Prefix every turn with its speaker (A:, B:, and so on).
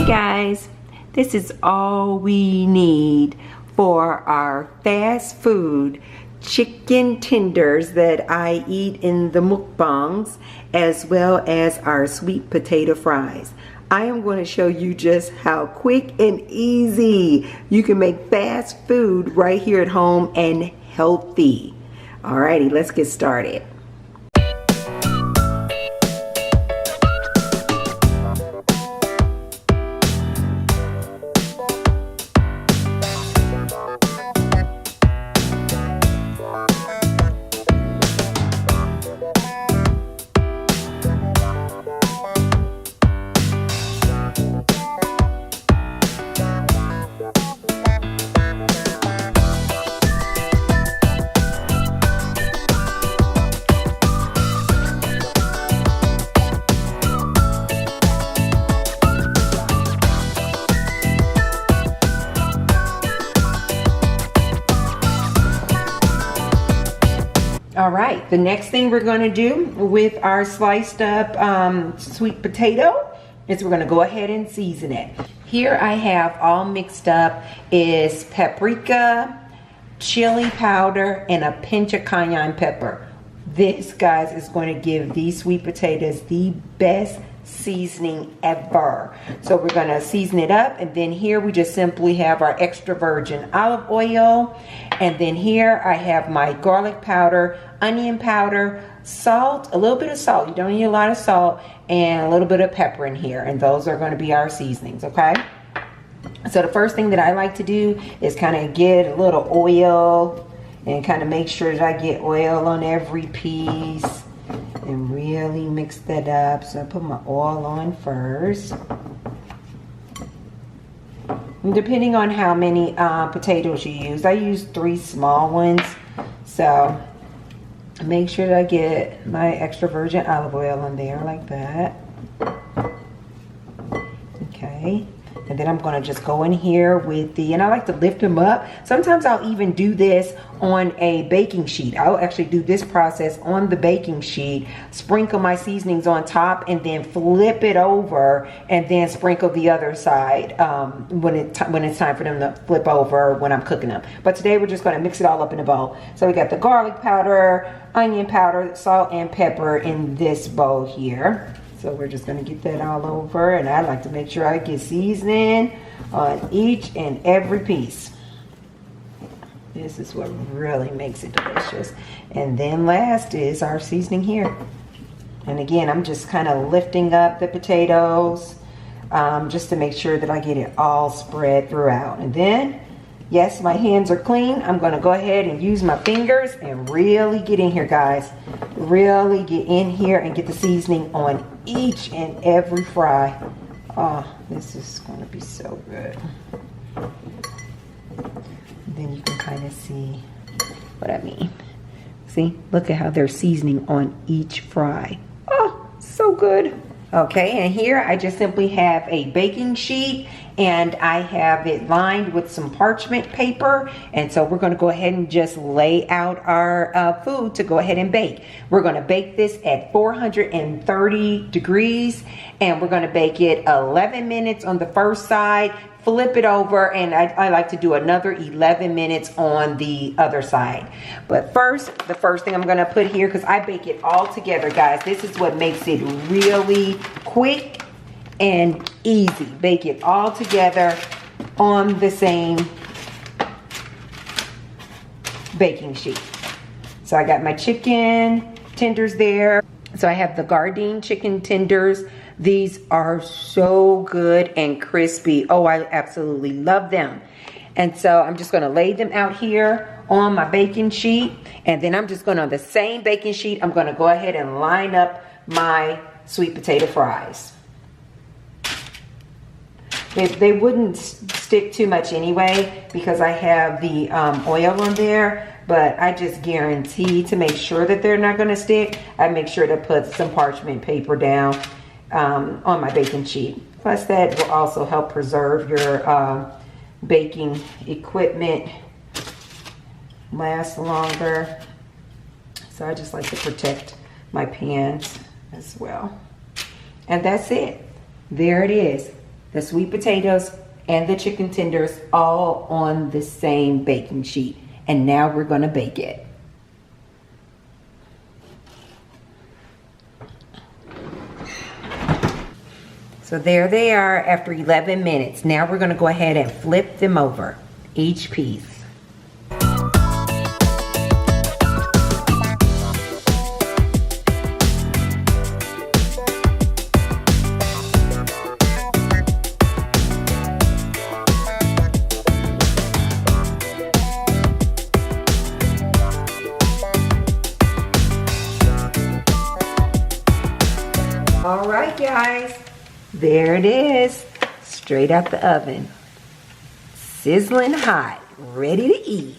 A: Hey guys, this is all we need for our fast food chicken tenders that I eat in the mukbangs, as well as our sweet potato fries. I am going to show you just how quick and easy you can make fast food right here at home and healthy. Alrighty, let's get started. All right, the next thing we're going to do with our sliced up sweet potato is we're going to go ahead and season it. Here I have all mixed up is paprika, chili powder, and a pinch of cayenne pepper. This, guys, is going to give these sweet potatoes the best seasoning ever. So we're going to season it up, and then here we just simply have our extra virgin olive oil, and then here I have my garlic powder, onion powder, salt, a little bit of salt, you don't need a lot of salt, and a little bit of pepper in here, and those are going to be our seasonings. Okay, so the first thing that I like to do is kind of get a little oil and kind of make sure that I get oil on every piece and really mix that up. So I put my oil on first. And depending on how many potatoes you use, I use 3 small ones. So make sure that I get my extra virgin olive oil on there like that. Okay. And then I'm going to just go in here with and I like to lift them up. Sometimes I'll even do this on a baking sheet. I'll actually do this process on the baking sheet, sprinkle my seasonings on top, and then flip it over, and then sprinkle the other side when it's time for them to flip over when I'm cooking them. But today we're just going to mix it all up in a bowl. So we got the garlic powder, onion powder, salt, and pepper in this bowl here. So we're just going to get that all over, and I like to make sure I get seasoning on each and every piece. This is what really makes it delicious. And then last is our seasoning here. And again, I'm just kind of lifting up the potatoes just to make sure that I get it all spread throughout. And then, yes, my hands are clean. I'm going to go ahead and use my fingers and really get in here, guys. Really get in here and get the seasoning on each and every fry. Oh, this is going to be so good. And then you can kind of see what I mean. See, look at how they're seasoning on each fry. Oh, so good. Okay, and here I just simply have a baking sheet, and I have it lined with some parchment paper. And so we're going to go ahead and just lay out our food to go ahead and bake. We're going to bake this at 430 degrees, and we're going to bake it 11 minutes on the first side, flip it over, and I like to do another 11 minutes on the other side. But first, the first thing I'm going to put here, because I bake it all together, guys. This is what makes it really quick and easy. Bake it all together on the same baking sheet. So I got my chicken tenders there. So I have the Gardein chicken tenders. These are so good and crispy. Oh, I absolutely love them. And so I'm just going to lay them out here on my baking sheet. And then I'm just going to, on the same baking sheet, I'm going to go ahead and line up my sweet potato fries. They wouldn't stick too much anyway because I have the oil on there. But I just guarantee to make sure that they're not going to stick, I make sure to put some parchment paper down on my baking sheet. Plus that will also help preserve your baking equipment, last longer. So I just like to protect my pans as well. And that's it. There it is. the sweet potatoes and the chicken tenders all on the same baking sheet. And now we're gonna bake it. So there they are after 11 minutes. Now we're gonna go ahead and flip them over, each piece. All right, guys, there it is, straight out the oven, sizzling hot, ready to eat.